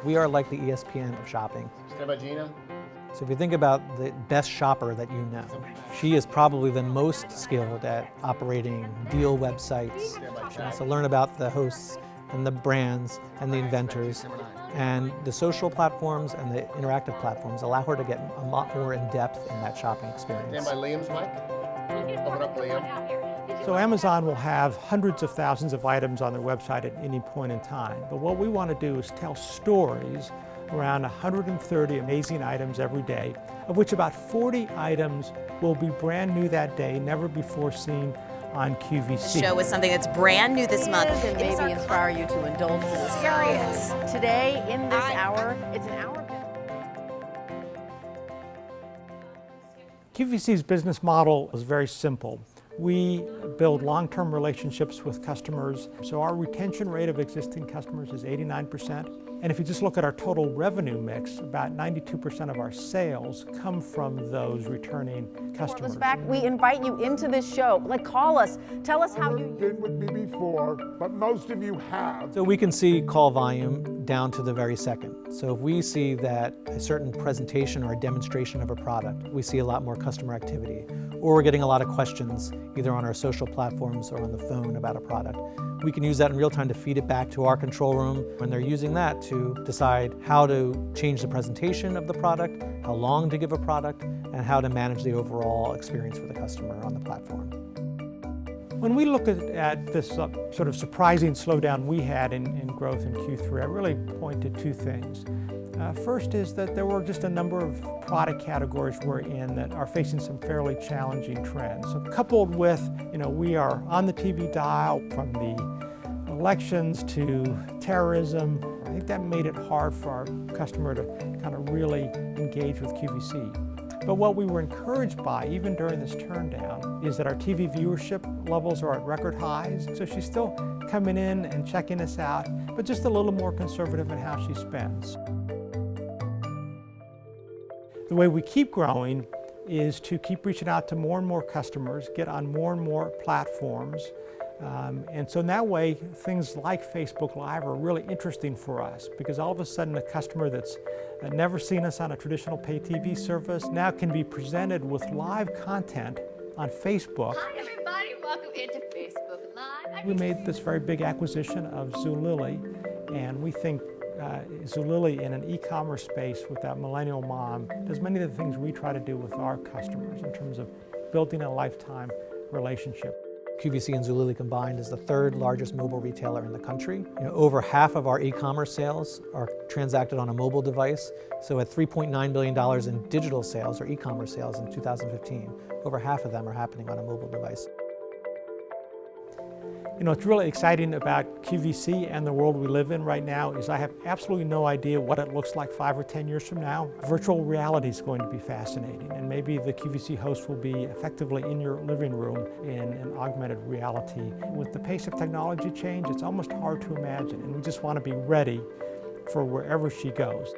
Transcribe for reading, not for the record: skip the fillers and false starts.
We are like the ESPN of shopping. Stand by Gina. So if you think about the best shopper that you know, she is probably the most skilled at operating deal websites. She wants to learn about the hosts and the brands and the inventors. And the social platforms and the interactive platforms allow her to get a lot more in depth in that shopping experience. Stand by Liam's mic. Open up, Liam. So Amazon will have hundreds of thousands of items on their website at any point in time. But what we want to do is tell stories around 130 amazing items every day, of which about 40 items will be brand new that day, never before seen on QVC. The show is something that's brand new this month. And maybe inspire you to indulge in this experience. Today, in this hour, it's an hour. QVC's business model is very simple. We build long-term relationships with customers, so our retention rate of existing customers is 89%. And if you just look at our total revenue mix, about 92% of our sales come from those returning customers. In fact, we invite you into this show. Like, call us. Tell us how you been with me before, but most of you have. So we can see call volume down to the very second. So if we see that a certain presentation or a demonstration of a product, we see a lot more customer activity. Or we're getting a lot of questions, either on our social platforms or on the phone about a product. We can use that in real time to feed it back to our control room when they're using that to decide how to change the presentation of the product, how long to give a product, and how to manage the overall experience for the customer on the platform. When we look at this sort of surprising slowdown we had in growth in Q3, I really point to two things. First is that there were just a number of product categories we're in that are facing some fairly challenging trends. So coupled with, we are on the TV dial from the elections to terrorism, I think that made it hard for our customer to kind of really engage with QVC. But what we were encouraged by, even during this turndown, is that our TV viewership levels are at record highs. So she's still coming in and checking us out, but just a little more conservative in how she spends. The way we keep growing is to keep reaching out to more and more customers, get on more and more platforms. And so in that way, things like Facebook Live are really interesting for us because all of a sudden a customer that's never seen us on a traditional pay TV service now can be presented with live content on Facebook. Hi everybody, welcome into Facebook Live. We made this very big acquisition of Zulily, and we think Zulily in an e-commerce space with that millennial mom does many of the things we try to do with our customers in terms of building a lifetime relationship. QVC and Zulily combined is the third largest mobile retailer in the country. Over half of our e-commerce sales are transacted on a mobile device. So at $3.9 billion in digital sales or e-commerce sales in 2015, over half of them are happening on a mobile device. What's really exciting about QVC and the world we live in right now is I have absolutely no idea what it looks like 5 or 10 years from now. Virtual reality is going to be fascinating, and maybe the QVC host will be effectively in your living room in an augmented reality. With the pace of technology change, it's almost hard to imagine, and we just want to be ready for wherever she goes.